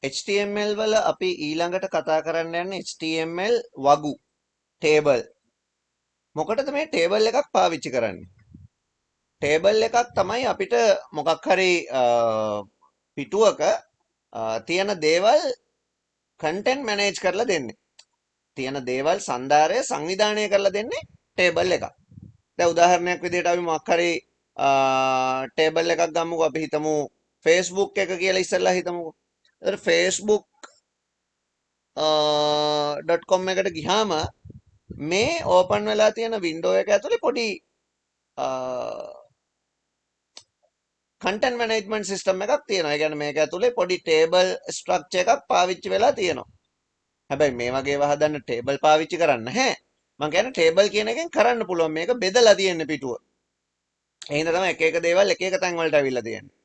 HTML වල අපි ඊළඟට කතා කරන්න යන්නේ HTML වගු ටේබල්. මොකටද මේ ටේබල් එකක් පාවිච්චි කරන්නේ? ටේබල් එකක් තමයි අපිට මොකක් හරි පිටුවක තියෙන දේවල් කන්ටෙන්ට් මැනේජ් කරලා දෙන්නේ. තියෙන දේවල් සන්දාරය සංවිධානය කරලා දෙන්නේ ටේබල් එකක්. දැන් උදාහරණයක් විදිහට අපි මොකක් හරි ටේබල් එකක් ගමුකෝ. අපි හිතමු Facebook එක කියලා ඉස්සෙල්ලා හිතමුකෝ. එතකොට facebook.com එකට ගියාම මේ ඕපන් වෙලා තියෙන වින්ඩෝ එක ඇතුලේ පොඩි කන්ටෙන්ට් මැනේජ්මන්ට් සිස්ටම් එකක් තියෙනවා. ඒ කියන්නේ මේක ඇතුලේ පොඩි ටේබල් ස්ට්‍රක්චර් එකක් පාවිච්චි වෙලා තියෙනවා. හැබැයි මේ වගේ ඒවා හදන්න ටේබල් පාවිච්චි කරන්න නැහැ. මම කියන්නේ ටේබල් කියන එකෙන් කරන්න පුළුවන් මේක බෙදලා තියෙන පිටුව. ඒ හින්දා තමයි එක එක දේවල් එක එක තැන් වලට අවිල්ලා තියෙන්නේ.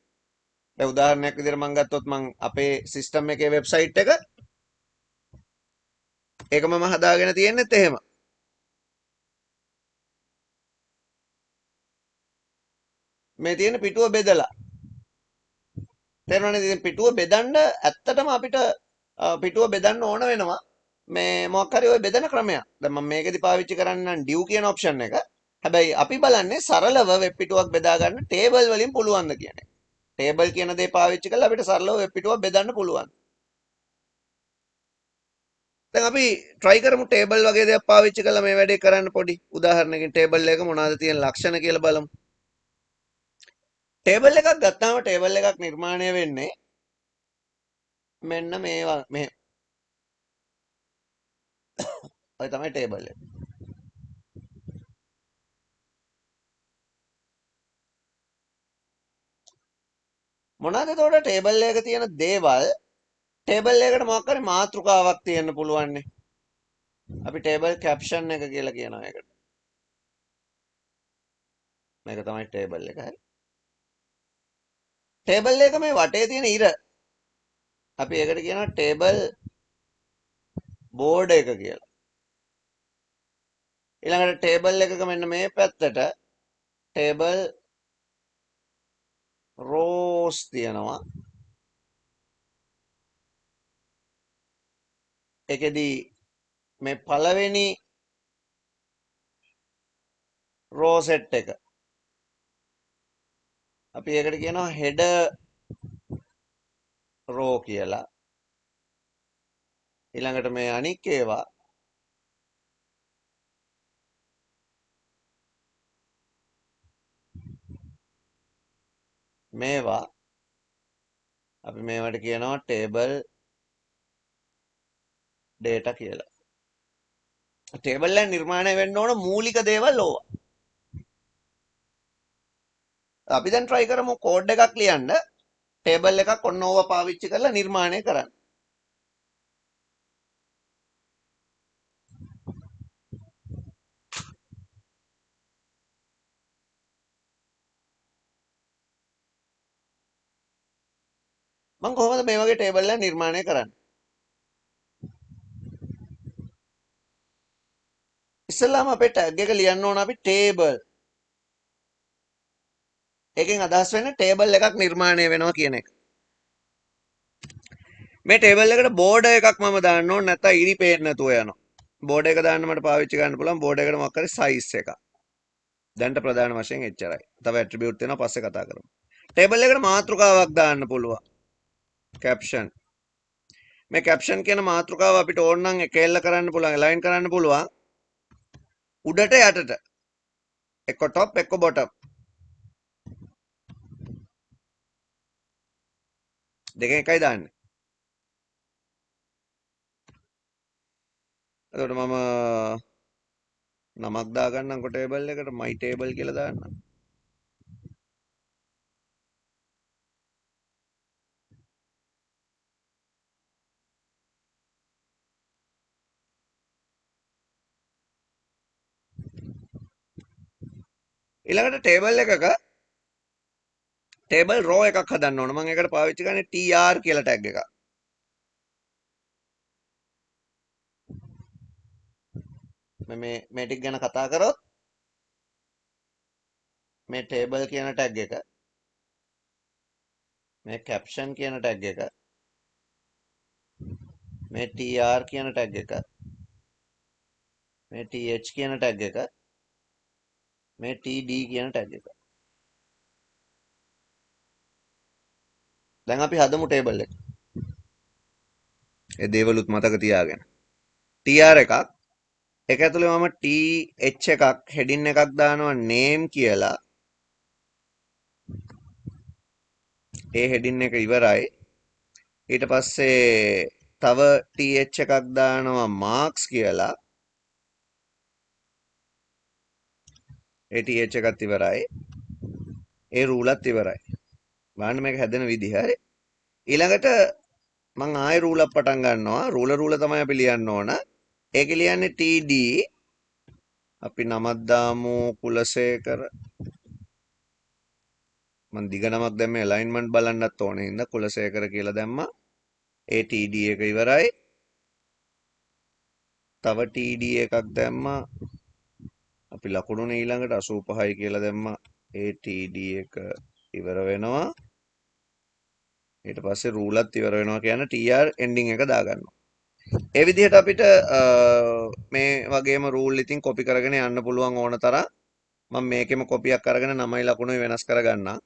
දැන් උදාහරණයක් විදිහට මම ගත්තොත් මම අපේ සිස්ටම් එකේ වෙබ්සයිට් එක ඒක මම හදාගෙන තියෙන්නෙත් එහෙම. මේ තියෙන පිටුව බෙදලා. තේරුණානේ? ඉතින් පිටුව බෙදන්න ඇත්තටම අපිට පිටුව බෙදන්න ඕන වෙනවා. මේ මොකක් හරි ওই බෙදන ක්‍රමයක්. දැන් මම මේකෙදි පාවිච්චි කරන්නම් div කියන ඔප්ෂන් එක. හැබැයි අපි බලන්නේ සරලව වෙබ් පිටුවක් බෙදා ගන්න ටේබල් වලින් පුළුවන්ද කියන එක. ටේබල් කියන දේ පාවිච්චි කරලා අපිට සරලව වෙබ් පිටුවක් බෙදන්න පුළුවන්. දැන් අපි try කරමු ටේබල් වගේ දෙයක් පාවිච්චි කරලා මේ වැඩේ කරන්න පොඩි උදාහරණයකින් ටේබල් එක මොනවද තියෙන ලක්ෂණ කියලා බලමු. ටේබල් එකක් ගත්තාම ටේබල් එකක් නිර්මාණය වෙන්නේ මෙන්න මේවා මෙහෙම. ඔය තමයි ටේබල් එක. මොනවද එතකොට ටේබල් එකක තියෙන දේවල්? ටේබල් එකකට මොකක් හරි මාතෘකාවක් තියෙන්න පුළුවන් නේ. අපි ටේබල් කැප්ෂන් එක කියලා කියනවා ඒකට. මේක තමයි ටේබල් එක. හරි. ටේබල් එක මේ වටේ තියෙන ඉර අපි ඒකට කියනවා ටේබල් බෝඩ් එක කියලා. ඊළඟට ටේබල් එකක මෙන්න මේ පැත්තට ටේබල් රෝස් තියෙනවා. ඒකෙදි මේ පළවෙනි රෝ සෙට් එක අපි ඒකට කියනවා හෙඩ රෝ කියලා. ඊළඟට මේ අනික් ඒවා මේවා අපි මේවට කියනවා ටේබල් ඩේටා කියලා. ටේබල් එක නිර්මාණය වෙන්න ඕන මූලික දේවල් ඕවා. අපි දැන් try කරමු කෝඩ් එකක් ලියන්න ටේබල් එකක් ඔන්න ඕවා පාවිච්චි කරලා නිර්මාණය කරන්න. මම කොහොමද මේ වගේ ටේබල් එකක් නිර්මාණය කරන්නේ? ඉස්සෙල්ලාම අපේ ටැග් එක ලියන්න ඕන අපි ටේබල්. ඒකෙන් අදහස් වෙන්නේ ටේබල් එකක් නිර්මාණය වෙනවා කියන එක. මේ ටේබල් එකට බෝඩර් එකක් මම දාන්න ඕනේ නැත්නම් ඉරි පේන්නේ නැතුව යනවා. බෝඩර් එක දාන්න මට පාවිච්චි කරන්න පුළුවන් බෝඩර් එකට මොකක් හරි සයිස් එකක්. දැන්ට ප්‍රධාන වශයෙන් එච්චරයි. තව ඇට්‍රිබියුට් තියෙනවා පස්සේ කතා කරමු. ටේබල් එකට මාතෘකාවක් දාන්න පුළුවන්. කැප්ෂන්. මේ කැප්ෂන් කියන මාතෘකාව අපිට ඕන නම් එකෙල්ල කරන්න පුළුවන්, align කරන්න පුළුවන්. උඩට යටට. එක්ක top එක්ක bottom. දෙකෙන් එකයි දාන්නේ. එතකොට මම නමක් දාගන්නම්කො ටේබල් එකට my table කියලා දාන්නම්. ඊළඟට ටේබල් එකක ටේබල් රෝ එකක් හදන්න ඕන. මම ඒකට පාවිච්චි කරන්නේ tr කියලා ටැග් එකක්. මේ ටික ගැන කතා කරොත් මේ ටේබල් කියන ටැග් එක, මේ කැප්ෂන් කියන ටැග් එක, මේ tr කියන ටැග් එක, මේ th කියන ටැග් එක, මේ td කියන ටැග් එක. දැන් අපි හදමු ටේබල් එක. ඒ දේවලුත් මතක තියාගෙන. tr එකක්, ඒක ඇතුලේ මම th එකක් හෙඩින් එකක් දානවා name කියලා. ඒ හෙඩින් එක ඉවරයි. ඊට පස්සේ තව th එකක් දානවා marks කියලා. ඒ th එකත් ඉවරයි. ඒ රූලත් ඉවරයි. බලන්න මේක හැදෙන විදිහ. හරි. ඊළඟට මං ආයෙ රූලක් පටන් ගන්නවා. රූල තමයි අපි ලියන්න ඕන. ඒකේ ලියන්නේ td. අපි නමක් දාමු කුලසේකර. මං දිග නමක් දැම්මේ alignment බලන්නත් ඕනේ හින්දා කුලසේකර කියලා දැම්මා. ඒ td එක ඉවරයි. තව td එකක් දැම්මා. අපි ලකුණුනේ ඊළඟට 85යි කියලා දැම්මා. ඒ td එක ඉවර වෙනවා. ඊට පස්සේ රූලත් ඉවර වෙනවා කියන tr ending එක දාගන්නවා. ඒ විදිහට අපිට මේ වගේම රූල් ඉතින් කොපි කරගෙන යන්න පුළුවන් ඕන තරම්. මම මේකෙම කොපියක් අරගෙන නමයි ලකුණුයි වෙනස් කරගන්නම්.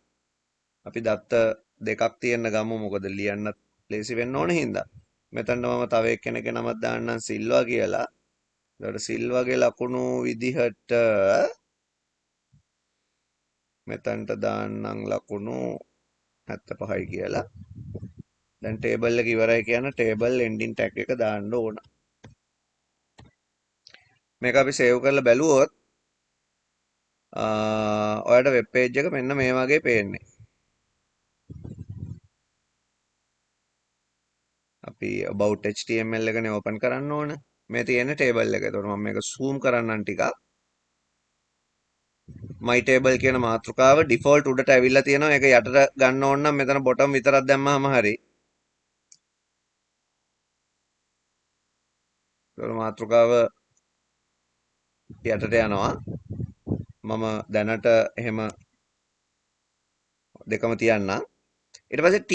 අපි දත්ත දෙකක් තියෙන්න ගමු මොකද ලියන්නත් ලේසි වෙන්න ඕන හින්දා. මෙතන මම තව එක්කෙනෙක්ගේ නමක් දාන්නම් සිල්වා කියලා. ඊට සිල්වාගේ ලකුණු විදිහට මෙතනට දාන්නම් ලකුණු 75යි කියලා. දැන් ටේබල් එක ඉවරයි කියන ටේබල් එන්ඩින් ටැග් එක දාන්න ඕන. මේක අපි සේව් කරලා බැලුවොත් ඔයාලට වෙබ් පේජ් එක මෙන්න මේ වගේ පේන්නේ. අපි about html එකනේ ඕපන් කරන්න ඕන. මේ තියෙන ටේබල් එක. ඒතකොට මම මේක zoom කරන්නම් ටිකක්. my table කියන මාතෘකාව default උඩට ඇවිල්ලා තියෙනවා. ඒක යටට ගන්න ඕන නම් මෙතන bottom විතරක් දැම්මම හරි. ඒතකොට මාතෘකාව යටට යනවා. මම දැනට එහෙම දෙකම තියන්නම්. ඊට පස්සේ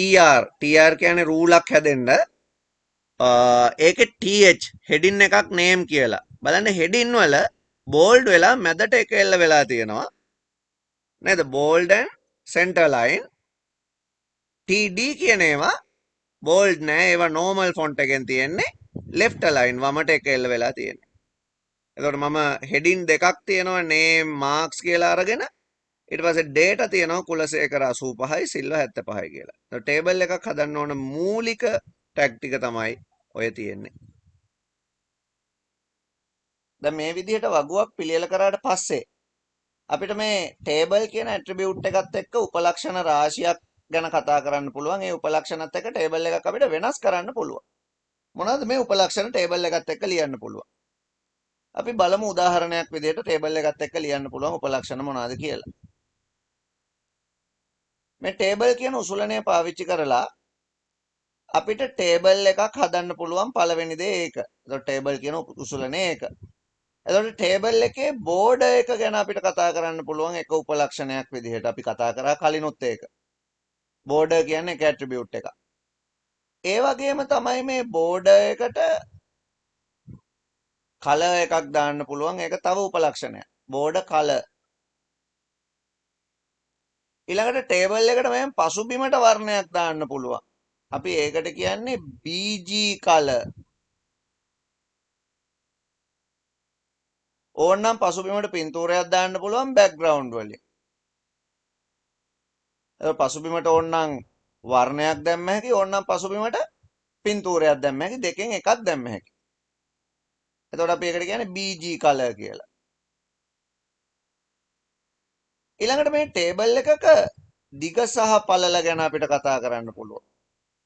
tr කියන්නේ රූලක් හැදෙන්න. ඒකේ th heading එකක් name කියලා. බලන්න heading වල bold වෙලා මැදට එක එල්ල වෙලා තියෙනවා. නේද? bold and center line. td කියන ඒවා bold නෑ. ඒවා normal font එකෙන් තියෙන්නේ. left align වමට එක එල්ල වෙලා තියෙන්නේ. එතකොට මම heading දෙකක් තියෙනවා name marks කියලා අරගෙන ඊට පස්සේ data තියෙනවා කුලසේකර 85යි සිල්වා 75යි කියලා. එතකොට table එකක් හදන්න ඕන මූලික tag ටික තමයි ඔය තියෙන්නේ. දැන් මේ විදිහට වගුවක් පිළියෙල කරාට පස්සේ අපිට මේ table කියන attribute එකත් එක්ක උපලක්ෂණ රාශියක් ගැන කතා කරන්න පුළුවන්. ඒ උපලක්ෂණත් එක්ක table එකක් අපිට වෙනස් කරන්න පුළුවන්. මොනවද මේ උපලක්ෂණ table එකත් එක්ක ලියන්න පුළුවන්? අපි බලමු උදාහරණයක් විදිහට table එකත් එක්ක ලියන්න පුළුවන් උපලක්ෂණ මොනවද කියලා. මේ table කියන උසුලනය පාවිච්චි කරලා අපිට table එකක් හදන්න පුළුවන් පළවෙනි දේ ඒක. එතකොට table කියන උසුලනේ ඒක. එතකොට table එකේ border එක ගැන අපිට කතා කරන්න පුළුවන් එක උපලක්ෂණයක් විදිහට අපි කතා කරා කලිනුත් ඒක. border කියන්නේ එක attribute එකක්. ඒ වගේම තමයි මේ border එකට color එකක් දාන්න පුළුවන්. ඒක තව උපලක්ෂණයක්. border color. ඊළඟට table එකට මම පසුබිමට වර්ණයක් දාන්න පුළුවන්. අපි ඒකට කියන්නේ bg color. ඕනනම් පසුබිමට පින්තූරයක් දාන්න පුළුවන් background වලින්. ඒක පසුබිමට ඕනනම් වර්ණයක් දැම්ම හැකි, ඕනනම් පසුබිමට පින්තූරයක් දැම්ම හැකි, දෙකෙන් එකක් දැම්ම හැකි. එතකොට අපි ඒකට කියන්නේ bg color කියලා. ඊළඟට මේ table එකක දිග සහ පළල ගැන අපිට කතා කරන්න පුළුවන්.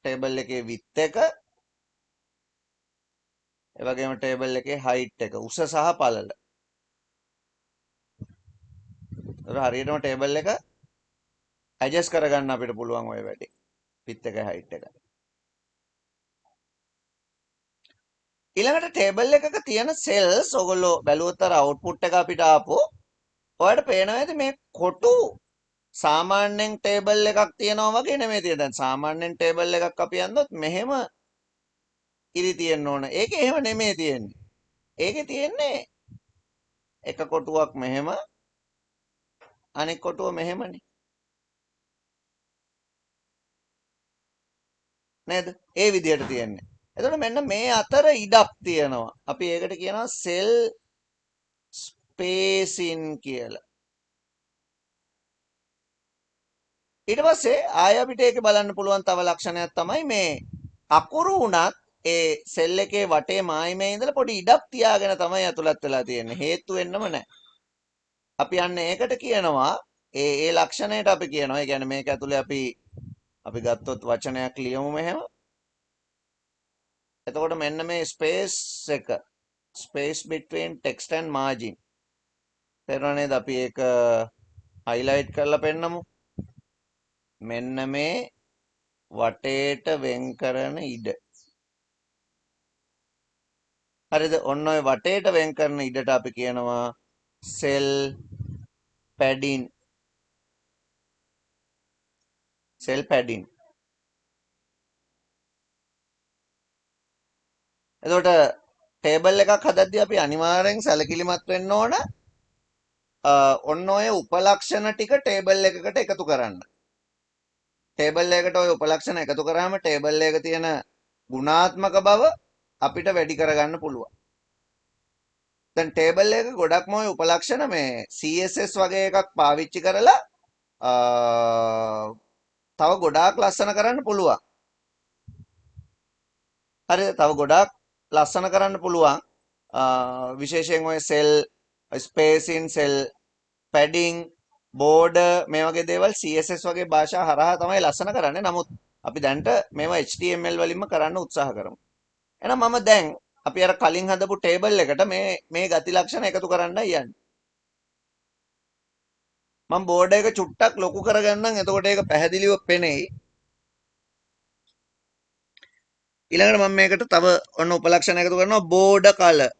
table එකේ width එක, ඒ වගේම table එකේ height එක, උස සහ පළල. ඒක හරියටම table එක adjust කරගන්න අපිට පුළුවන් ඔය වැඩේ. width එක height එක. ඊළඟට table එකක තියෙන cells ඔයගොල්ලෝ බැලුවොත් අර output එක අපිට ආපෝ ඔයාලට පේනවා ඇති මේ කොටු සාමාන්‍යයෙන් table එකක් තියෙනවා වගේ නෙමෙයි තියෙන්නේ. දැන් සාමාන්‍යයෙන් table එකක් අපි යන්නොත් මෙහෙම ඉරි තියෙන්න ඕන. ඒකේ එහෙම නෙමෙයි තියෙන්නේ. ඒකේ තියෙන්නේ එක කොටුවක් මෙහෙම අනෙක් කොටුව මෙහෙමනේ. නේද? ඒ විදිහට තියෙන්නේ. එතකොට මෙන්න මේ අතර ඉඩක් තියෙනවා. අපි ඒකට කියනවා සෙල් ස්පේසින් කියලා. ඊට පස්සේ ආය අපිට ඒක බලන්න පුළුවන් තව ලක්ෂණයක් තමයි මේ අකුරු උනත් ඒ සෙල් එකේ වටේ මායිමේ ඉඳලා පොඩි ඉඩක් තියාගෙන තමයි ඇතුළත් වෙලා තියෙන්නේ. හේතු වෙන්නම නැහැ. අපි අන්න ඒකට කියනවා ඒ ලක්ෂණයට අපි කියනවා. ඒ කියන්නේ මේක ඇතුලේ අපි ගත්තොත් වචනයක් ලියමු මෙහෙම. එතකොට මෙන්න මේ ස්පේස් එක space between text and margin තේරුණා නේද? අපි ඒක highlight කරලා පෙන්නමු. මෙන්න මේ වටේට වෙන් කරන ඉඩ. හරිද? ඔන්න ඔය වටේට වෙන් කරන ඉඩට අපි කියනවා cell padding. cell padding. එතකොට ටේබල් එකක් හදද්දී අපි අනිවාර්යෙන් සැලකිලිමත් වෙන්න ඕන ඔන්න ඔය උපලක්ෂණ ටික ටේබල් එකකට එකතු කරන්න. ටේබල් එකට ඔය උපලක්ෂණ එකතු කරාම ටේබල් එක තියෙන ගුණාත්මක බව අපිට වැඩි කරගන්න පුළුවන්. දැන් ටේබල් එක ගොඩක්ම ඔය උපලක්ෂණ මේ CSS වගේ එකක් පාවිච්චි කරලා තව ගොඩාක් ලස්සන කරන්න පුළුවන්. හරිද? තව ගොඩාක් ලස්සන කරන්න පුළුවන්. විශේෂයෙන් ඔය සෙල් ස්පේසින් සෙල් පැඩිං බෝඩර් මේ වගේ දේවල් CSS වගේ භාෂා හරහා තමයි ලස්සන කරන්නේ. නමුත් අපි දැන්ට මේවා HTML වලින්ම කරන්න උත්සාහ කරමු. එහෙනම් මම දැන් අපි අර කලින් හදපු ටේබල් එකට මේ ගති ලක්ෂණ එකතු කරන්න යන්නේ. මම බෝඩර් එක චුට්ටක් ලොකු කරගන්නම්. එතකොට ඒක පැහැදිලිව පෙනෙයි. ඊළඟට මම මේකට තව ඔන්න උපලක්ෂණ එකතු කරනවා බෝඩර් කලර්.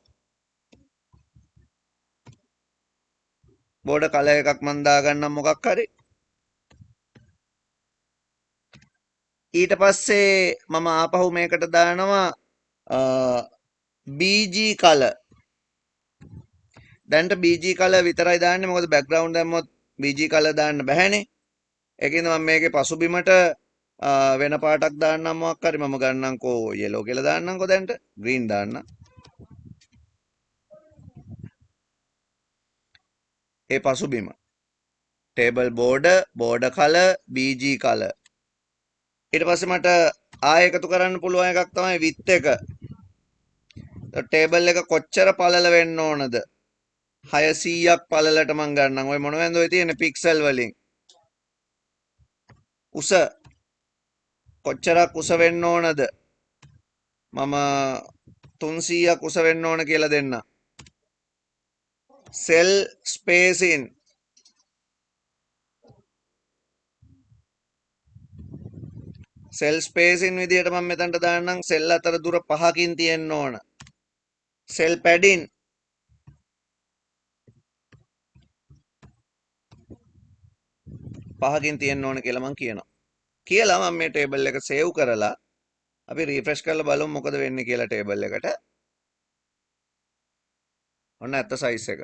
බෝඩර් කලර් එකක් මම දාගන්නම් මොකක් හරි. ඊට පස්සේ මම ආපහු මේකට දානවා BG කලර්. දැන්ට BG කලර් විතරයි දාන්නේ මොකද බෑග්ග්‍රවුන්ඩ් දැම්මොත් BG කලර් දාන්න බැහැනේ. ඒකින්ද මම මේකේ පසුබිමට වෙන පාටක් දාන්නම් මොකක් හරි මම ගන්නම්කෝ yellow කියලා දාන්නම්කෝ දැන්ට green දාන්න. ඒ පසුබිම table border color BG color. ඊට පස්සේ මට ආයෙ එකතු කරන්න පුළුවන් එකක් තමයි width එක. ටේබල් එක කොච්චර පළල වෙන්න ඕනද? 600ක් පළලට මම ගන්නම්. ඔය මොනවද ඔය තියෙන පික්සල් වලින්. උස කොච්චරක් උස වෙන්න ඕනද? මම 300ක් උස වෙන්න ඕන කියලා දෙන්න. cell spacing විදිහට මම මෙතනට දාන්නම් සෙල් අතර දුර 5කින් තියෙන්න ඕන. cell padding පහකින් තියෙන්න ඕන කියලා මම කියනවා. කියලා මම මේ ටේබල් එක සේව් කරලා අපි රිෆ්‍රෙෂ් කරලා බලමු මොකද වෙන්නේ කියලා ටේබල් එකට. ඔන්න ඇත්ත සයිස් එක.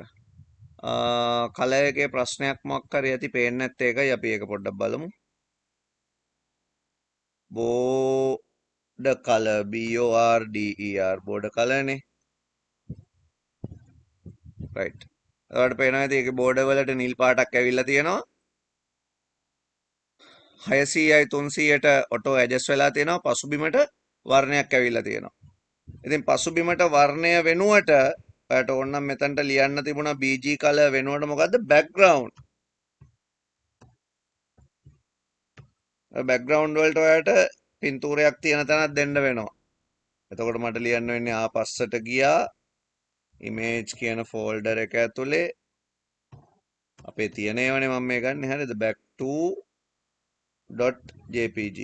කලර් එකේ ප්‍රශ්නයක් මොකක් හරි ඇති පේන්නේ නැත්තේ ඒකයි අපි ඒක පොඩ්ඩක් බලමු. border color BORDER border color නේ. right. ඔයාලට පේනවා ඇති ඒකේ border වලට නිල් පාටක් ඇවිල්ලා තියෙනවා. 600යි 300ට ඔටෝ ඇඩ්ජස්ට් වෙලා තියෙනවා. පසුබිමට වර්ණයක් ඇවිල්ලා තියෙනවා. ඉතින් පසුබිමට වර්ණය වෙනුවට ඔයාලට ඕනනම් මෙතනට ලියන්න තිබුණා BG color වෙනුවට මොකද්ද background. background වලට ඔයාලට පින්තූරයක් තියෙන තැනක් දෙන්න වෙනවා. එතකොට මට ලියන්න වෙන්නේ ආපස්සට ගියා image කියන folder එක ඇතුලේ අපේ තියෙන ඒවානේ මම මේ ගන්න හරියද back to .jpg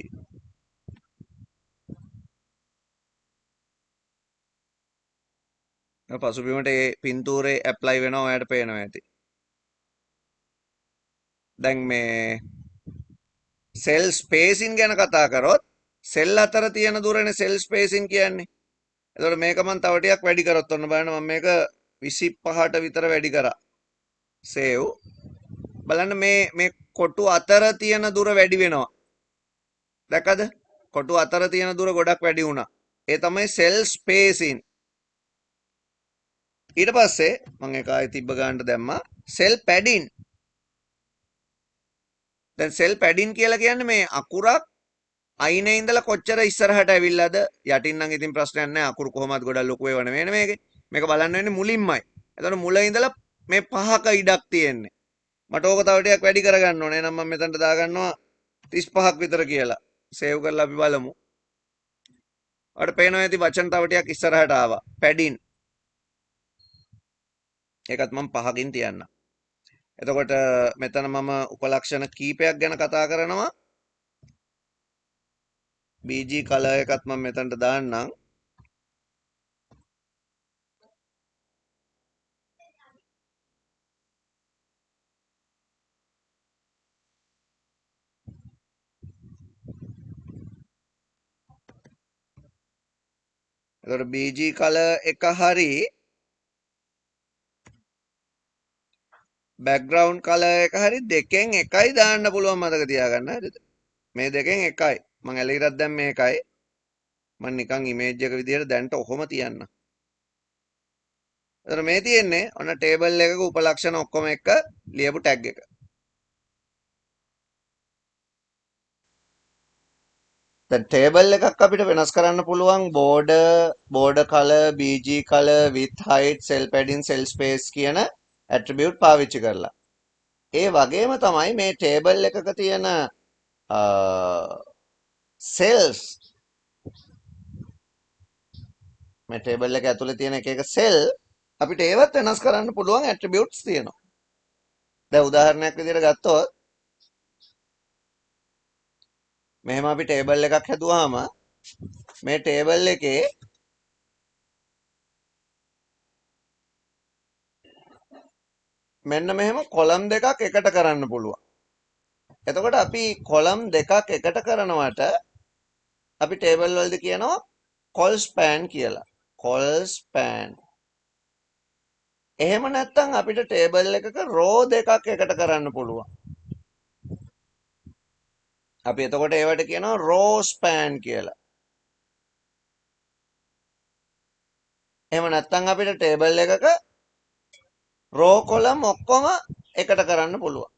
පසුබිමට ඒ පින්තූරේ ඇප්ලයි වෙනවා ඔයාලට පේනවා ඇති. දැන් මේ සෙල් ස්පේසින් ගැන කතා කරොත් සෙල් අතර තියෙන දුරනේ සෙල් ස්පේසින් කියන්නේ. එතකොට මේක මම තව ටිකක් වැඩි කරොත් ඔන්න බලන්න මම මේක 25ට විතර වැඩි කරා. save. බලන්න මේ කොටු අතර තියෙන දුර වැඩි වෙනවා. දැක්කද? කොටු අතර තියෙන දුර ගොඩක් වැඩි වුණා. ඒ තමයි cell spacing. ඊට පස්සේ මම ඒක ආයෙ තිබ්බ ගන්නට දැම්මා cell padding. දැන් cell padding කියලා කියන්නේ මේ අකුරක් අයිනේ ඉඳලා කොච්චර ඉස්සරහට ඇවිල්ලාද යටින් නම් ඉතින් ප්‍රශ්නයක් නැහැ අකුරු කොහොමද ගොඩක් ලොකු ඒවා නෙවෙයි මේකේ මේක බලන්න වෙන්නේ මුලින්මයි. එතකොට මුල ඉඳලා මේ පහක ඉඩක් තියෙන්නේ. මට ඕක තව ටිකක් වැඩි කරගන්න ඕනේ. එහෙනම් මම මෙතනට දාගන්නවා 35ක් විතර කියලා. සේව් කරලා අපි බලමු. අපිට පේනවා ඇති වචන තව ටිකක් ඉස්සරහට ආවා. padding. ඒකත් මම 5කින් තියන්නම්. එතකොට මෙතන මම උපලක්ෂණ කීපයක් ගැන කතා කරනවා. BG color එකත් මම මෙතනට දාන්නම්. එතකොට BG color එක හරි background color එක හරි දෙකෙන් එකයි දාන්න පුළුවන් මතක තියාගන්න හරිද? මේ දෙකෙන් එකයි. මම ඇලීරක් දැන් මේකයි. මම නිකන් ඉමේජ් එක විදියට දැන්ට ඔහොම තියන්න. එතකොට මේ තියෙන්නේ ඔන්න ටේබල් එකක උපලක්ෂණ ඔක්කොම එක ලියපු ටැග් එක. දැන් ටේබල් එකක් අපිට වෙනස් කරන්න පුළුවන් border color, BG color, width, height, cell padding, cell space කියන attribute පාවිච්චි කරලා. ඒ වගේම තමයි මේ ටේබල් එකක තියෙන cells මේ ටේබල් එක ඇතුලේ තියෙන එක cell අපිට ඒවත් වෙනස් කරන්න පුළුවන් attributes තියෙනවා. දැන් උදාහරණයක් විදිහට ගත්තොත් මෙහෙම අපි ටේබල් එකක් හැදුවාම මේ ටේබල් එකේ මෙන්න මෙහෙම කොලම් දෙකක් එකට කරන්න පුළුවන්. එතකොට අපි කොලම් දෙකක් එකට කරනවට අපි ටේබල් වලදී කියනවා col span කියලා. col span. එහෙම නැත්නම් අපිට ටේබල් එකක row දෙකක් එකට කරන්න පුළුවන්. අපි එතකොට ඒවට කියනවා row span කියලා. එහෙම නැත්නම් අපිට ටේබල් එකක row column ඔක්කොම එකට කරන්න පුළුවන්.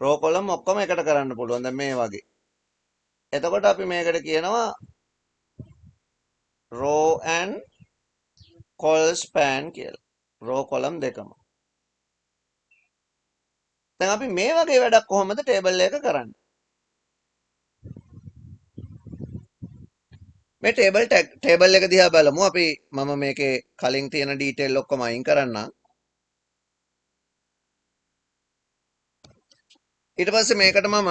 row column ඔක්කොම එකට කරන්න පුළුවන්. දැන් මේ වගේ. එතකොට අපි මේකට කියනවා row and col span කියලා. row column දෙකම. දැන් අපි මේ වගේ වැඩක් කොහොමද ටේබල් එක කරන්නේ? මේ ටේබල් එක දිහා බලමු. අපි මම මේකේ කලින් තියෙන ඩීටේල් ඔක්කොම අයින් කරන්නම්. ඊට පස්සේ මේකට මම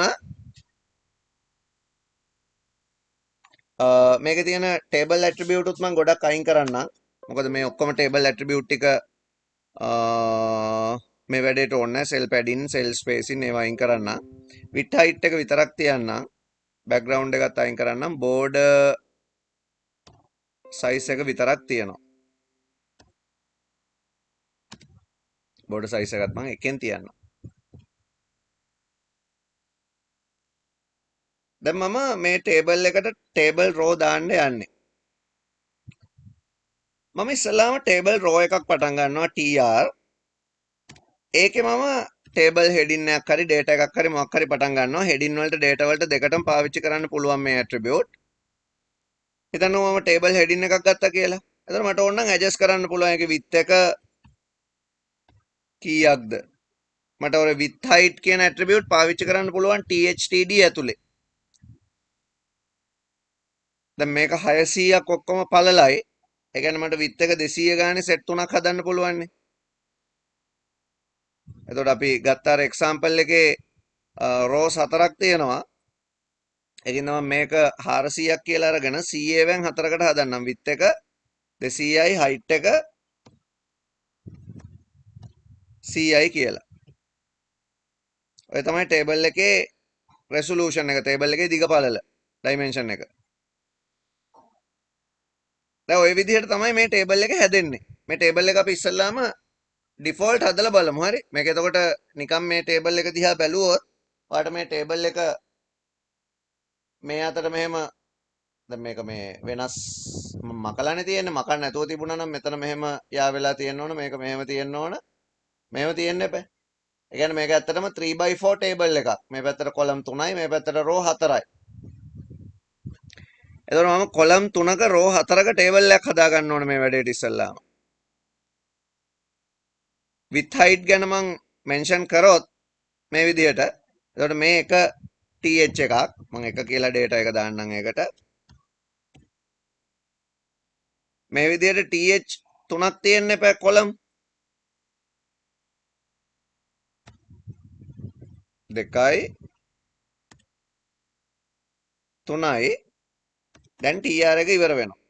මේකේ තියෙන ටේබල් ඇට්‍රිබියුට් උත් මම ගොඩක් අයින් කරන්නම්. මොකද මේ ඔක්කොම ටේබල් ඇට්‍රිබියුට් ටික මේ වැඩේට ඕනේ නැහැ. සෙල් පැඩින්, සෙල් ස්පේසින් ඒවා අයින් කරන්නම්. width height එක විතරක් තියන්නම්. background එකත් අයින් කරන්නම්. border size එක විතරක් තියනවා. border size එකත් මම එකෙන් තියන්නම්. දැන් මම මේ ටේබල් එකට ටේබල් රෝ දාන්න යන්නේ. මම ඉස්සලාම ටේබල් රෝ එකක් පටන් ගන්නවා tr. ඒකේ මම ටේබල් හෙඩින් එකක් හරි ඩේටා එකක් හරි මොකක් හරි පටන් ගන්නවා. හෙඩින් වලට ඩේටා වලට දෙකටම පාවිච්චි කරන්න පුළුවන් මේ ඇට්‍රිබියුට්. හිතන්න මම ටේබල් හෙඩින් එකක් ගත්තා කියලා. එතකොට මට ඕන නම් ඇඩ්ජස්ට් කරන්න පුළුවන් ඒකේ width එක කීයක්ද? මට ඔය width height කියන ඇට්‍රිබියුට් පාවිච්චි කරන්න පුළුවන් THTD ඇතුලේ. දැන් මේක 600ක් ඔක්කොම පළලයි. ඒ කියන්නේ මට width එක 200 ගානේ සෙට් තුනක් හදන්න පුළුවන් නේ. එතකොට අපි ගත්ත අර එක්සැම්පල් එකේ rows 4ක් තියෙනවා. ඒකින්ද මම මේක 400ක් කියලා අරගෙන CA වෙන් 4කට හදන්නම්. width එක 200යි height එක 100යි කියලා. ඔය තමයි ටේබල් එකේ resolution එක, ටේබල් එකේ දිග පළල. ඩයිමෙන්ෂන් එක. දැන් ওই විදිහට තමයි මේ ටේබල් එක හැදෙන්නේ. මේ ටේබල් එක අපි ඉස්සල්ලාම ඩිෆෝල්ට් හදලා බලමු. හරි. මේක එතකොට නිකම් මේ ටේබල් එක දිහා බැලුවොත් ඔයාලට මේ ටේබල් එක මේ අතර මෙහෙම දැන් මේක මේ වෙනස් මකලානේ තියෙන්නේ. මකන්න නැතුව තිබුණා නම් මෙතන මෙහෙම යා වෙලා තියෙන්න ඕන. මේක මෙහෙම තියෙන්න ඕන. මෙහෙම තියෙන්න එපා. ඒ කියන්නේ මේක ඇත්තටම 3x4 ටේබල් එකක්. මේ පැත්තට කොලම් 3යි, මේ පැත්තට රෝ 4යි. එතකොට මම කොලම් 3ක රෝ 4ක ටේබල් එකක් හදා ගන්න ඕන මේ වැඩේට ඉස්සල්ලාම. with height ගැන මං මෙන්ෂන් කරොත් මේ විදිහට. එතකොට මේ එක th එකක්. මම එක කියලා data එක දාන්නම් ඒකට. මේ විදිහට th තුනක් තියෙන්න එපා කොලම්. දෙකයි තුනයි. දැන් tr එක ඉවර වෙනවා.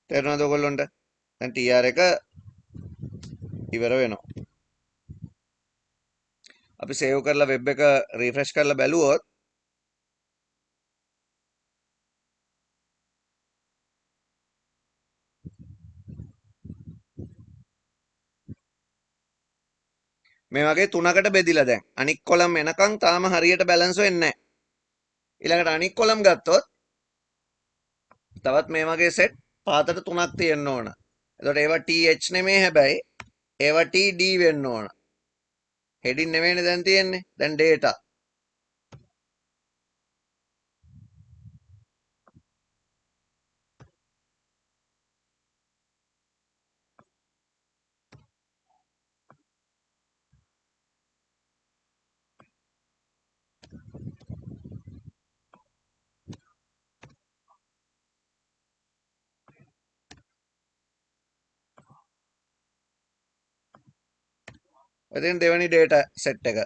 තේරුණාද ඔයගොල්ලන්ට? දැන් tr එක ඉවර වෙනවා. අපි සේව් කරලා වෙබ් එක රිෆ්‍රෙෂ් කරලා බැලුවොත් මේ වගේ තුනකට බෙදිලා දැන් අනික් කොලම් එනකන් තාම හරියට බැලන්ස් වෙන්නේ නැහැ. ඊළඟට අනික් කොලම් ගත්තොත් තවත් මේ වගේ සෙට් පාතට තුනක් තියෙන්න ඕන. එතකොට ඒවා th නෙමෙයි හැබැයි ඒවා td වෙන්න ඕන. හෙඩින් නෙමෙයිනේ දැන් තියෙන්නේ. දැන් data. ඉතින් දෙවෙනි data set එක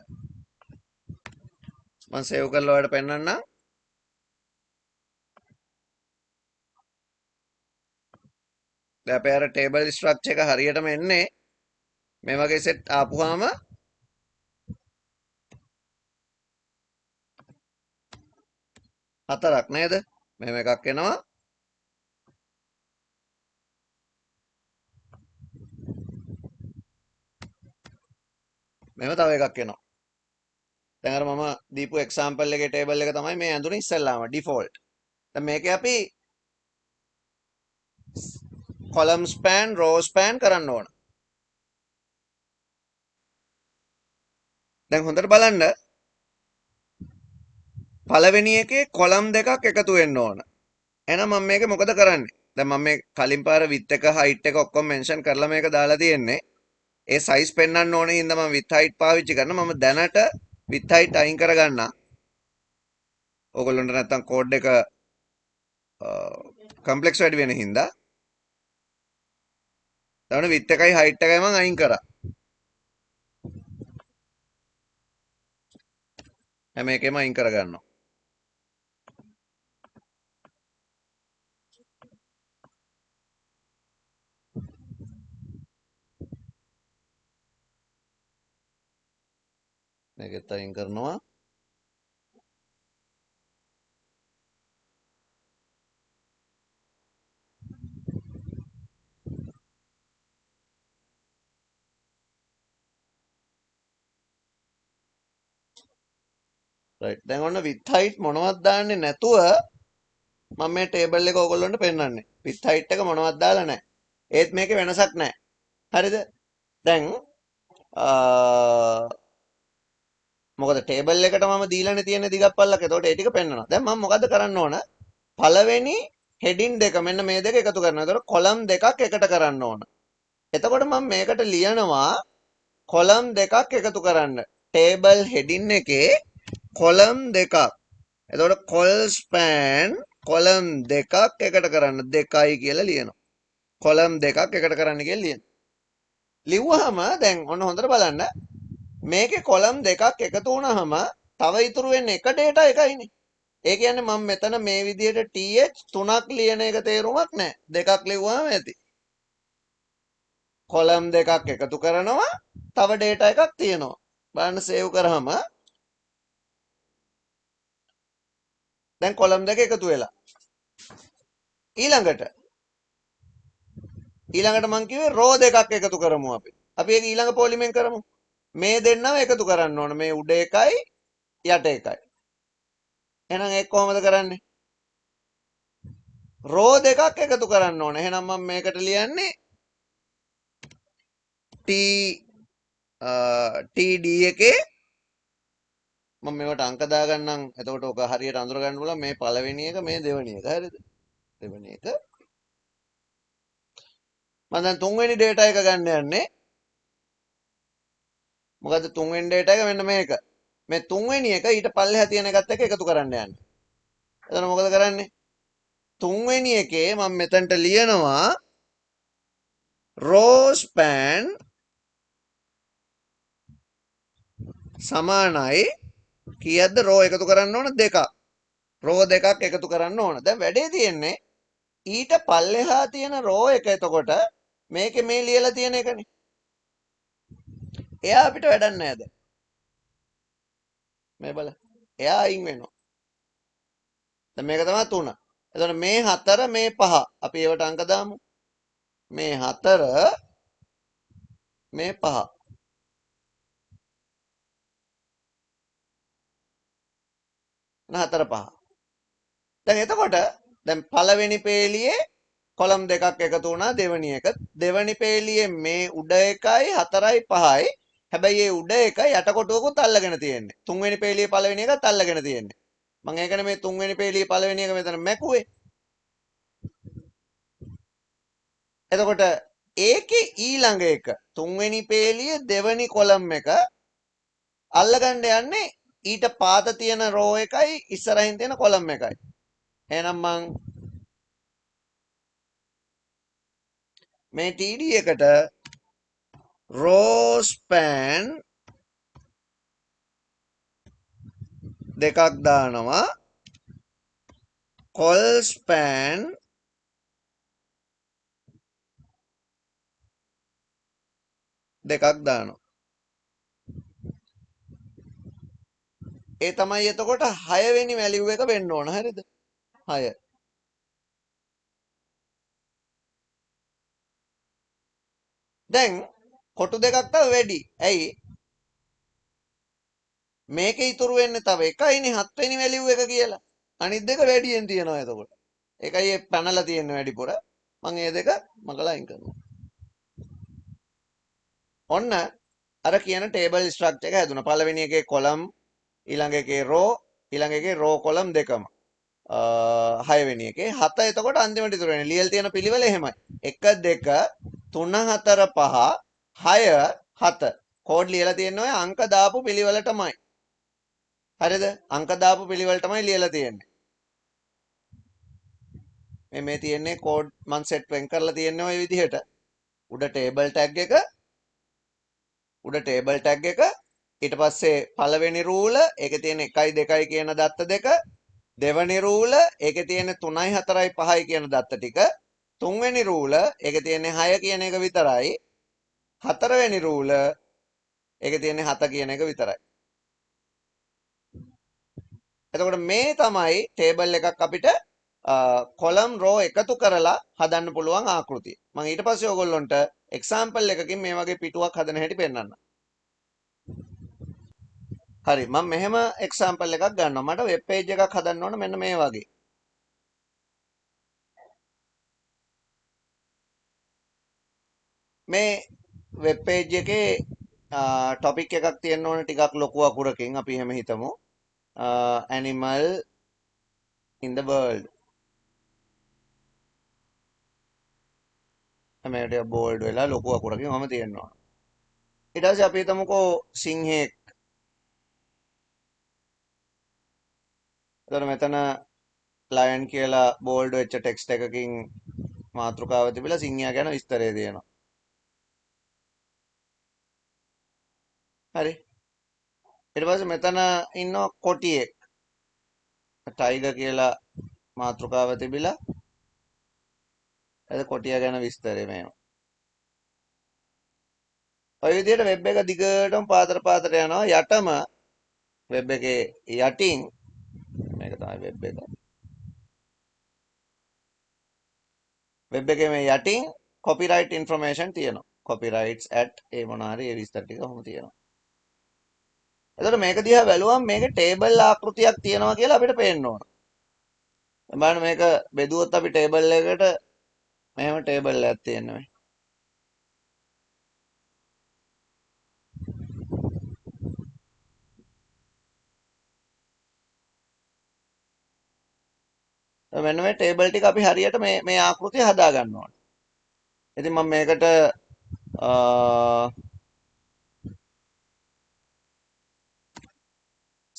මම සේව් කරලා ඔයාලට පෙන්නන්නම්. දැන් අපේ අර table structure එක හරියටම එන්නේ මේ වගේ set ආපුවාම හතරක් නේද? මෙහෙම එකක් එනවා. මෙහෙම තව එකක් එනවා. දැන් අර මම දීපු example එකේ table එක තමයි මේ ඇඳුනේ ඉස්සෙල්ලාම default. දැන් මේකේ අපි column span row span කරන්න ඕන. දැන් හොඳට බලන්න පළවෙනි එකේ කොලම් දෙකක් එකතු වෙන්න ඕන. එහෙනම් මම මේක මොකද කරන්නේ? දැන් මම මේ කලින් පාර width එක height එක ඔක්කොම මෙන්ෂන් කරලා මේක දාලා තියෙන්නේ. ඒ size පෙන්වන්න ඕනේ හින්දා මම width height පාවිච්චි කරනවා. මම දැනට width height අයින් කරගන්නම්. ඕගොල්ලන්ට නැත්තම් කෝඩ් එක කම්ප්ලෙක්ස් වැඩි වෙන හින්දා. දැන් width එකයි height එකයි මම අයින් කරා. හැම එකෙම අයින් කරගන්නවා. මේකත් අයින් කරනවා. right දැන් ඔන්න width height මොනවද දාන්නේ නැතුව මම මේ ටේබල් එක ඔයගොල්ලන්ට පෙන්නන්නේ. width height එක මොනවද දාලා නැහැ. ඒත් මේකේ වෙනසක් නැහැ. හරිද? දැන් මොකද ටේබල් එකට මම දීලානේ තියෙන දිගක් පල්ලක්. එතකොට ඒ ටික පෙන්නනවා. දැන් මම මොකද කරන්න ඕන? පළවෙනි හෙඩින් දෙක මෙන්න මේ දෙක එකතු කරනවා. එතකොට කොලම් දෙකක් එකට කරන්න ඕන. එතකොට මම මේකට ලියනවා කොලම් දෙකක් එකතු කරන්න. ටේබල් හෙඩින් එකේ කොලම් දෙකක්. එතකොට කොල් ස්පෑන් කොලම් දෙකක් එකට කරන්න 2යි කියලා ලියනවා. කොලම් දෙකක් එකට කරන්න කියලා ලියනවා. ලිව්වහම දැන් ඔන්න හොඳට බලන්න මේකේ කොලම් දෙකක් එකතු වුණාම තව ඉතුරු වෙන්නේ එක data එකයිනේ. ඒ කියන්නේ මම මෙතන මේ විදිහට th තුනක් ලියන එක තේරුමක් නැහැ. දෙකක් ලිව්වම ඇති. කොලම් දෙකක් එකතු කරනවා තව data එකක් තියෙනවා. බලන්න සේව් කරාම දැන් කොලම් දෙක එකතු වෙලා. ඊළඟට මං කිව්වේ රෝ දෙකක් එකතු කරමු අපි. අපි ඒක ඊළඟ පොලිමෙන් කරමු. මේ දෙන්නම එකතු කරන්න ඕන. මේ උඩ එකයි යට එකයි. එහෙනම් ඒක කොහොමද කරන්නේ? රෝ දෙකක් එකතු කරන්න ඕන. එහෙනම් මම මේකට ලියන්නේ T TD එකේ මම මේවට අංක දාගන්නම්. එතකොට ඔක හරියට අඳුර ගන්න පුළුවන්. මේ පළවෙනි එක මේ දෙවෙනි එක. හරිද? දෙවෙනි එක. මම දැන් තුන්වෙනි ඩේටා එක ගන්න යන්නේ. මොකද තුන්වෙනි ඩේටා එක මෙන්න මේක. මේ තුන්වෙනි එක ඊට පල්ලෙහා තියෙන එකත් එක්ක එකතු කරන්න යන්නේ. එතන මොකද කරන්නේ? තුන්වෙනි එකේ මම මෙතනට ලියනවා row span සමානයි කීයක්ද රෝ එකතු කරන්න ඕන දෙකක්. රෝ දෙකක් එකතු කරන්න ඕන. දැන් වැඩේ තියෙන්නේ ඊට පල්ලෙහා තියෙන රෝ එක එතකොට මේකේ මේ ලියලා තියෙන එකනේ. එයා අපිට වැඩක් නැහැ දැන්. මේ බල. එයා අයින් වෙනවා. දැන් මේක තමයි 3. එතකොට මේ 4 මේ 5 අපි ඒවට අංක දාමු. මේ 4 මේ 5 4 5. දැන් එතකොට දැන් පළවෙනි පේලියේ කොලම් දෙකක් එකතු වුණා දෙවෙනි එක. දෙවෙනි පේලියේ මේ උඩ එකයි 4යි 5යි. හැබැයි මේ උඩ එක යට කොටුවකුත් අල්ලගෙන තියෙන්නේ. තුන්වෙනි පේලියේ පළවෙනි එකත් අල්ලගෙන තියෙන්නේ. මම ඒකනේ මේ තුන්වෙනි පේලියේ පළවෙනි එක මෙතන මැකුවේ. එතකොට ඒකේ ඊළඟ එක තුන්වෙනි පේලියේ දෙවෙනි කොලම් එක අල්ලගන්න යන්නේ ඊට පාත තියෙන රෝ එකයි ඉස්සරහින් තියෙන කොලම් එකයි. එහෙනම් මං මේ TD එකට row span දෙකක් දානවා. col span දෙකක් දානවා. ඒ තමයි එතකොට 6 වෙනි වැලියු එක වෙන්න ඕන. හරිද? 6. දැන් කොටු දෙකක් තව වැඩි. ඇයි? මේක ඉතුරු වෙන්නේ තව එකයිනේ 7 වෙනි වැලියු එක කියලා. අනිත් දෙක වැඩියෙන් තියෙනවා එතකොට. ඒකයි ඒ පැනලා තියෙන වැඩිපුර. මම මේ දෙක මගලා අයින් කරනවා. ඔන්න අර කියන ටේබල් ස්ට්‍රක්චර් එක හැදුණා. පළවෙනි එකේ කොලම්, ඊළඟ එකේ රෝ, ඊළඟ එකේ රෝ කොලම් දෙකම. 6 වෙනි එකේ 7 එතකොට අන්තිමට ඉතුරු වෙන්නේ. ලියලා තියෙන පිළිවෙල එහෙමයි. 1 2 3 4 5 6 7. කෝඩ් ලියලා තියෙන්නේ ඔය අංක දාපු පිළිවෙලටමයි. හරිද? අංක දාපු පිළිවෙලටමයි ලියලා තියෙන්නේ. මේ තියෙන්නේ කෝඩ් මන් සෙට් වෙන් කරලා තියෙන්නේ ওই විදිහට. උඩ ටේබල් ටැග් එක ඊට පස්සේ පළවෙනි රූල ඒකේ තියෙන 1යි 2යි කියන දත්ත දෙක, දෙවෙනි රූල ඒකේ තියෙන 3යි 4යි 5යි කියන දත්ත ටික, තුන්වෙනි රූල ඒකේ තියෙන 6 කියන එක විතරයි, හතරවෙනි රූල ඒකේ තියෙන 7 කියන එක විතරයි. එතකොට මේ තමයි ටේබල් එකක් අපිට කොලම් රෝ එකතු කරලා හදන්න පුළුවන් ආකෘතිය. මම ඊට පස්සේ ඔයගොල්ලන්ට එක්සැම්පල් එකකින් මේ වගේ පිටුවක් හදන හැටි පෙන්නන්නම්. හරි මම මෙහෙම එක්සැම්පල් එකක් ගන්නවා. මට වෙබ් පේජ් එකක් හදන්න ඕන මෙන්න මේ වගේ. මේ වෙබ් පේජ් එකේ ටොපික් එකක් තියෙන්න ඕන ටිකක් ලොකු අකුරකින් අපි එහෙම හිතමු. animal in the world. මේකට බෝල්ඩ් වෙලා ලොකු අකුරකින් මම තියෙන්න ඕන. ඊට පස්සේ අපි හිතමුකෝ සිංහෙක්. එතකොට මෙතන ලයන් කියලා බෝල්ඩ් වෙච්ච ටෙක්ස්ට් එකකින් මාතෘකාව තිබිලා සිංහයා ගැන විස්තරය දෙනවා. හරි. ඊට පස්සේ මෙතන ඉන්නවා කොටියෙක්. ටයිගර් කියලා මාතෘකාව තිබිලා එද කොටියා ගැන විස්තරය මේවා. ඔය විදිහට වෙබ් එක දිගටම පාතර යනවා. යටම වෙබ් එකේ යටින් මේක තමයි වෙබ් එක. වෙබ් එකේ මේ යටින් copyright information තියෙනවා. copyrights at ඒ මොනාරි ඒ විස්තර ටික ඔහොම තියෙනවා. එතකොට මේක දිහා බැලුවම මේකේ ටේබල් ආකෘතියක් තියෙනවා කියලා අපිට පේන්න ඕන. බලන්න මේක බෙදුවොත් අපි ටේබල් එකකට මෙහෙම ටේබල් එකක් තියෙනවා. මෙන්න මේ ටේබල් ටික අපි හරියට මේ ආකෘතිය හදා ගන්න ඕන. ඉතින් මම මේකට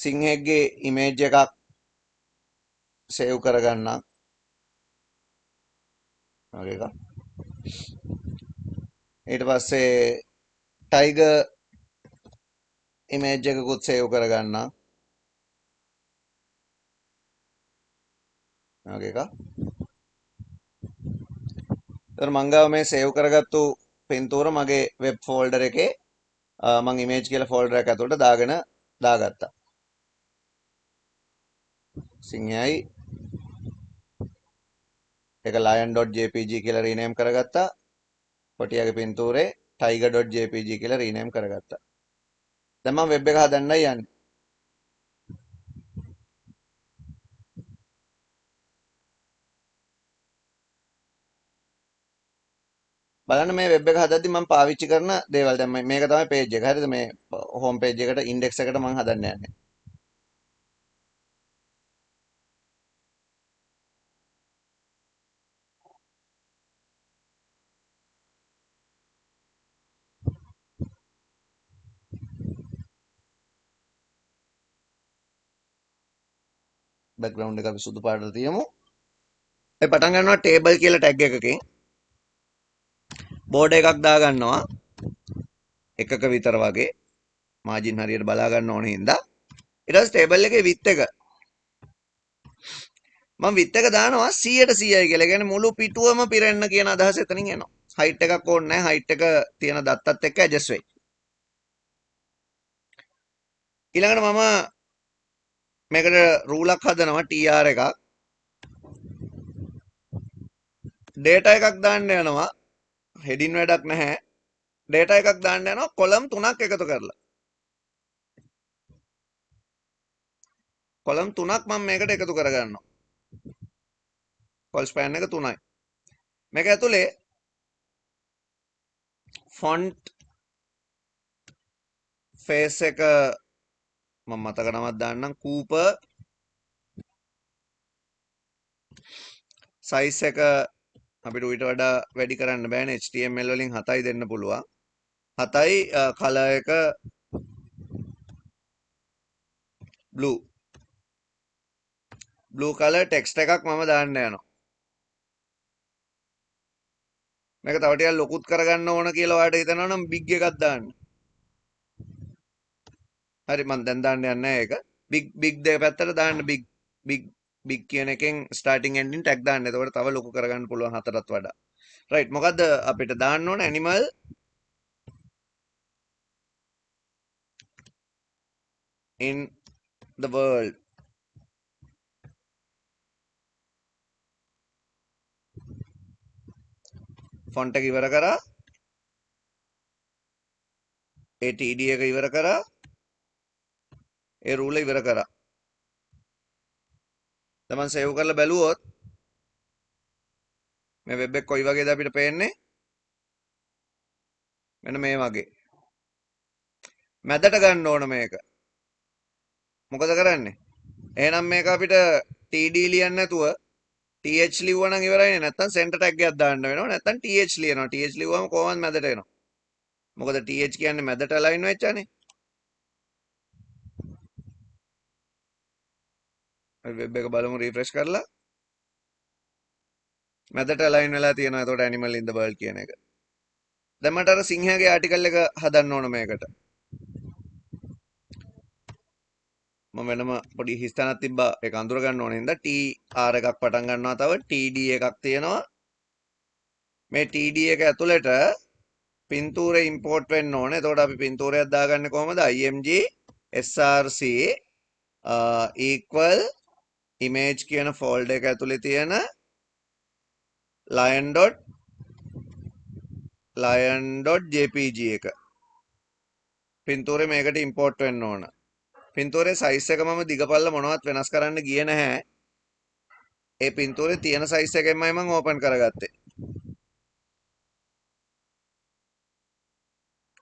සිංහෙක්ගේ ඉමේජ් එකක් සේව් කරගන්නම්. වගේ එකක්. ඊට පස්සේ ටයිගර් ඉමේජ් එකකුත් සේව් කරගන්නම්. වගේ එකක්. ඒතර මං ගාව මේ සේව් කරගත්තු පින්තූර මගේ වෙබ් ෆෝල්ඩර් එකේ මං ඉමේජ් කියලා ෆෝල්ඩර් එක ඇතුළට දාගත්තා. සිංහයයි ඒක lion.jpg කියලා රීනේම් කරගත්තා. කොටියාගේ පින්තූරේ tiger.jpg කියලා රීනේම් කරගත්තා. දැන් මම වෙබ් එක හදන්නයි යන්නේ. බලන්න මේ වෙබ් එක හදද්දි මම පාවිච්චි කරන දේවල් දැන් මේක තමයි පේජ් එක. හරිද? මේ හෝම් පේජ් එකට ඉන්ඩෙක්ස් එකට මම හදන්න යන්නේ. බෑග්ග්‍රවුන්ඩ් එක අපි සුදු පාටට තියමු. ඒ පටන් ගන්නවා ටේබල් කියලා ටැග් එකකින්. බෝඩ් එකක් දා ගන්නවා. එකක විතර වගේ. මාජින් හරියට බලා ගන්න ඕනේ හින්දා. ඊට පස්සේ ටේබල් එකේ width එක මම width එක දානවා 100ට 100යි කියලා. ඒ කියන්නේ මුළු පිටුවම පිරෙන්න කියන අදහස එතනින් එනවා. height එකක් ඕනේ නැහැ. height එක තියෙන දත්තත් එක්ක ඇඩ්ජස්ට් වෙයි. ඊළඟට මම මේකට රූලක් හදනවා tr එකක්. data එකක් දාන්න යනවා. heading වැඩක් නැහැ. data එකක් දාන්න යනවා column 3ක් එකතු කරලා. column 3ක් මම මේකට එකතු කරගන්නවා. call span එක 3යි. මේක ඇතුලේ font face එක මම මතක නමක් දාන්නම් Cooper size එක අපිට ඊට වඩා වැඩි කරන්න බෑනේ HTML වලින් 7යි දෙන්න පුළුවන් 7යි color එක blue color text එකක් මම දාන්න යනවා මේක තව ටිකක් ලොකුත් කරගන්න ඕන කියලා ඔයාලට හිතනවා නම් big එකක් දාන්න හරි මම දැන් දාන්න යන්නේ නැහැ ඒක big දෙක පැත්තට දාන්න big කියන එකෙන් starting ending tag දාන්න. එතකොට තව ලොකු කරගන්න පුළුවන් හතරට වඩා. right මොකද්ද අපිට දාන්න ඕන animal in the world. font එක ඉවර කරා. ඒ td එක ඉවර කරා. ඒ rule ඉවර කරා. දැන් මම save කරලා බැලුවොත් මේ වෙබ් එක කොයි වගේද අපිට පේන්නේ? මෙන්න මේ වගේ. මැදට ගන්න ඕන මේක. මොකද කරන්නේ? එහෙනම් මේක අපිට td ලියන්න නැතුව th ලිව්වා නම් ඉවරයිනේ. නැත්තම් center tag එකක් දාන්න වෙනවා. නැත්තම් th ලියනවා. th ලිව්වම කොහොමද මැදට එනවා? මොකද th කියන්නේ මැදට align වෙච්චානේ. වෙබ් එක බලමු රිෆ්‍රෙෂ් කරලා. මැදට align වෙලා තියෙනවා. එතකොට animal in the world කියන එක. දැන් මට අර සිංහයාගේ ආටිකල් එක හදන්න ඕන මේකට. මම වෙනම පොඩි හිස්තැනක් තිබ්බා ඒක අඳුර ගන්න ඕනේ හින්දා tr එකක් පටන් ගන්නවා තව td එකක් තියෙනවා. මේ td එක ඇතුළට පින්තූරේ import වෙන්න ඕනේ. එතකොට අපි පින්තූරයක් දාගන්නේ කොහමද? img src equal image කියන ෆෝල්ඩර් එක ඇතුලේ තියෙන lion.jpg එක පින්තූරේ මේකට import වෙන්න ඕන. පින්තූරේ size එක මම දිගපල්ල මොනවත් වෙනස් කරන්න ගියේ නැහැ. ඒ පින්තූරේ තියෙන size එකෙන්මයි මම open කරගත්තේ.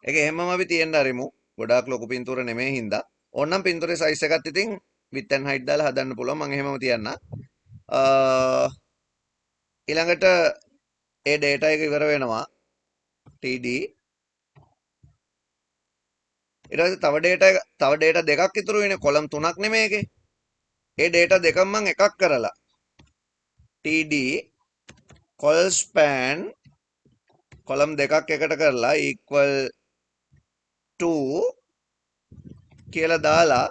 ඒක එහෙමම අපි තියෙන්න අරිමු. ගොඩාක් ලොකු පින්තූර නෙමෙයි හින්දා. ඕනනම් පින්තූරේ size එකත් ඉතින් width and height දාලා හදන්න පුළුවන්. මම එහෙමම තියන්න. ඊළඟට ඒ data එක ඉවර වෙනවා. td ඊට පස්සේ තව data දෙකක් ඉතුරු වෙන්නේ කොලම් තුනක් නෙමෙයි ඒකේ. ඒ data දෙකම මම එකක් කරලා td colspan කොලම් දෙකක් එකට කරලා equal to කියලා දාලා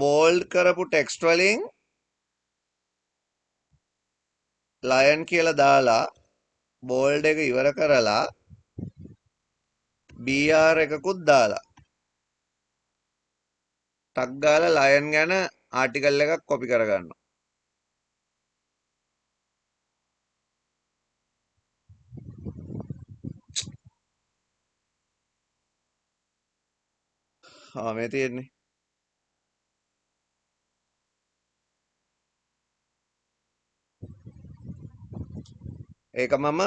bold කරපු text වලින් lion කියලා දාලා bold එක ඉවර කරලා br එකකුත් දාලා ටක් ගාලා lion ගැන ආටිකල් එකක් කොපි කරගන්නවා. මේ තියෙන්නේ ඒක මම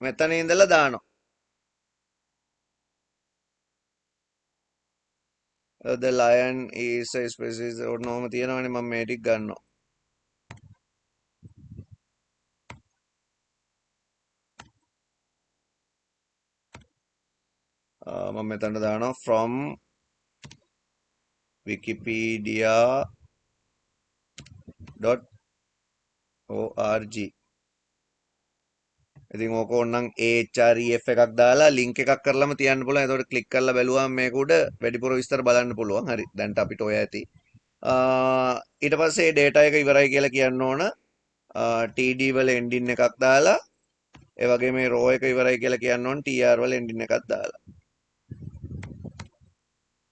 මෙතන ඉඳලා දානවා. the lion is a species ඔන්නෝම තියෙනවනේ මම මේ ටික ගන්නවා. මම මෙතනට දානවා from wikipedia.org. ඉතින් ඕක ඕනනම් ahref එකක් දාලා link එකක් කරලාම තියන්න පුළුවන්. එතකොට ක්ලික් කරලා බැලුවාම මේක උඩ වැඩිපුර විස්තර බලන්න පුළුවන්. හරි. දැන්ට අපිට ඔය ඇති. ඊට පස්සේ මේ data එක ඉවරයි කියලා කියන්න ඕන. td වල ending එකක් දාලා ඒ වගේ මේ row එක ඉවරයි කියලා කියන්න ඕන tr වල ending එකක් දාලා.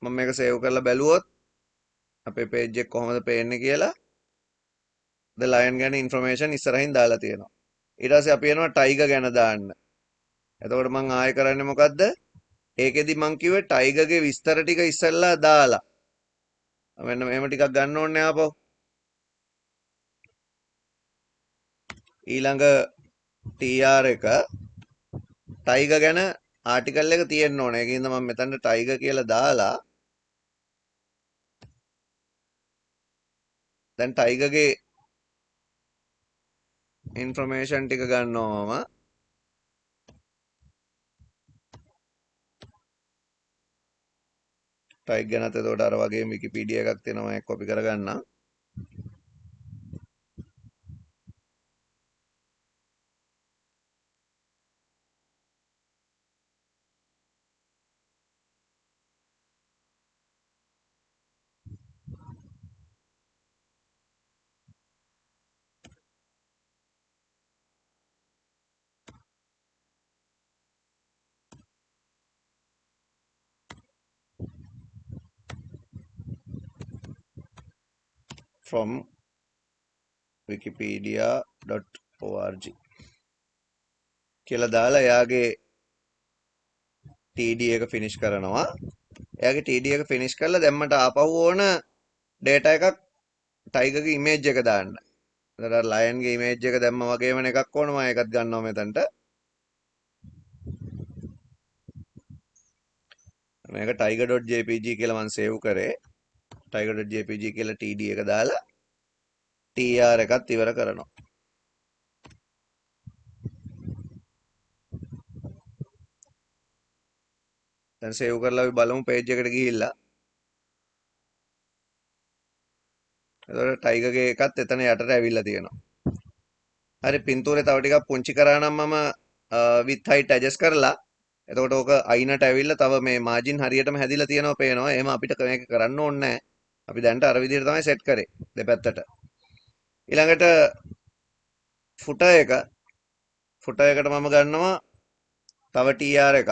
මම මේක save කරලා බැලුවොත් අපේ page එක කොහොමද පේන්නේ කියලා the lion ගැන information ඉස්සරහින් දාලා තියෙනවා. ඊට පස්සේ අපි යනවා tiger ගැන දාන්න. එතකොට මම ආයෙ කරන්නේ මොකද්ද? ඒකෙදි මං කිව්වේ tiger ගේ විස්තර ටික ඉස්සෙල්ලා දාලා. මෙන්න මෙහෙම ටිකක් ගන්න ඕනේ ආපහු. ඊළඟ tr එක tiger ගැන ආටිකල් එක තියෙන්න ඕනේ. ඒකින්ද මම මෙතනට tiger කියලා දාලා දැන් tiger ගේ information ටික ගන්නවා මම. tiger ගැනත් එතකොට අර වගේ wikipedia එකක් තියෙනවා ඒක copy කරගන්නම්. from wikipedia.org කියලා දාලා එයාගේ td එක finish කරනවා. එයාගේ td එක finish කරලා දැම්මට ආපහු ඕන data එකක් tiger ගේ image එක දාන්න. එතකොට lion ගේ image එක දැම්ම වගේම එකක් ඕන මම ඒකත් ගන්නවා මෙතනට. මේක tiger.jpg කියලා මම save කරේ. tiger.jpg කියලා td එක දාලා tr එකත් ඉවර කරනවා. දැන් save කරලා අපි බලමු page එකට ගිහිල්ලා. එතකොට tiger ගේ එකත් එතන යටට ඇවිල්ලා තියෙනවා. හරි පින්තූරේ තව ටිකක් පුංචි කරා නම් මම with height adjust කරලා එතකොට ඕක අයිනට ඇවිල්ලා තව මේ margin හරියටම හැදිලා තියෙනවා පේනවා. එහෙම අපිට මේක කරන්න ඕනේ නැහැ. අපි දැන්ට අර විදිහට තමයි set කරේ දෙපැත්තට. ඊළඟට footer එකට මම ගන්නවා තව tr එකක්.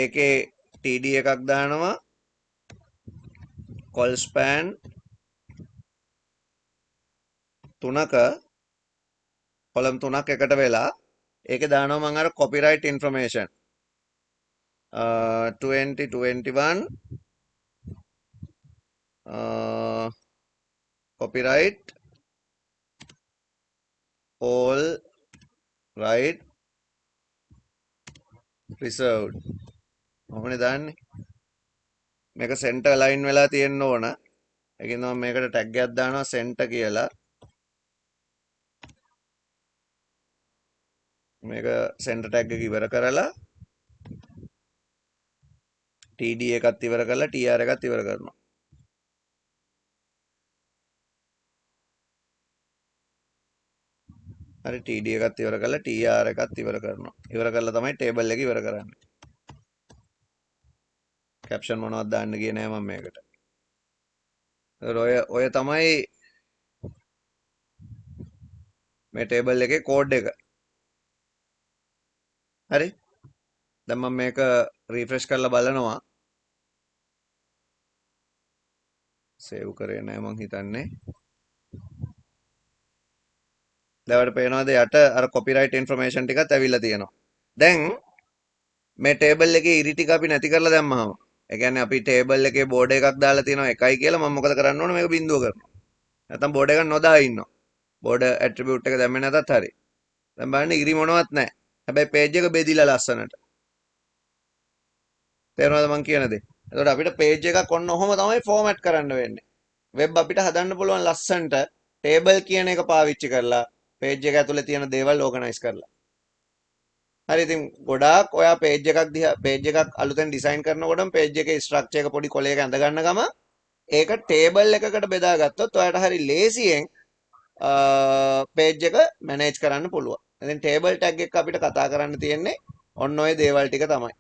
ඒකේ td එකක් දානවා කොල් ස්පෑන් 3ක කොලම් 3ක් එකට වෙලා ඒකේ දානවා මම අර copyright information 2021 copyright all right reserved මොකනේ දාන්නේ මේක center align වෙලා තියෙන්න ඕන ඒකින් මම මේකට tag එකක් දානවා center කියලා මේක center tag එක ඉවර කරලා td එකත් ඉවර කරලා tr එකත් ඉවර කරනවා හරි td එකත් ඉවර කරලා tr එකත් ඉවර කරනවා ඉවර කරලා තමයි table එක ඉවර කරන්නේ caption මොනවද දාන්න ගියේ නෑ මම මේකට ඔය තමයි මේ table එකේ code එක හරි දැන් මම මේක refresh කරලා බලනවා save කරේ නෑ මං හිතන්නේ දැන් පේනවාද යට අර copyright information ටිකත් ඇවිල්ලා තියෙනවා දැන් මේ table එකේ ඉරි ටික අපි නැති කරලා දැම්මහම ඒ කියන්නේ අපි table එකේ border එකක් දාලා තියෙනවා 1යි කියලා මම මොකද කරන්න ඕනේ මේක බිඳුව කරනවා නැත්නම් border එකක් නොදා ඉන්නවා border attribute එක දැම්මේ නැතත් හරි දැන් බලන්න ඉරි මොනවත් නැහැ හැබැයි page එක බෙදිලා ලස්සනට තේරෙනවද මං කියන දේ එතකොට අපිට page එකක් ඔන්න ඔහොම තමයි format කරන්න වෙන්නේ web අපිට හදන්න පුළුවන් ලස්සනට table කියන එක පාවිච්චි කරලා page එක ඇතුලේ තියෙන දේවල් organize කරලා හරි ඉතින් ගොඩාක් ඔයා page එකක් අලුතෙන් ඩිසයින් කරනකොටම page එකේ structure එක පොඩි කොලයක ඇඳ ගන්න ගම ඒක table එකකට බෙදාගත්තොත් ඔයාට හරි ලේසියෙන් page එක manage කරන්න පුළුවන්. ඉතින් table tag එක අපිට කතා කරන්න තියෙන්නේ ඔන්න ඔය දේවල් ටික තමයි.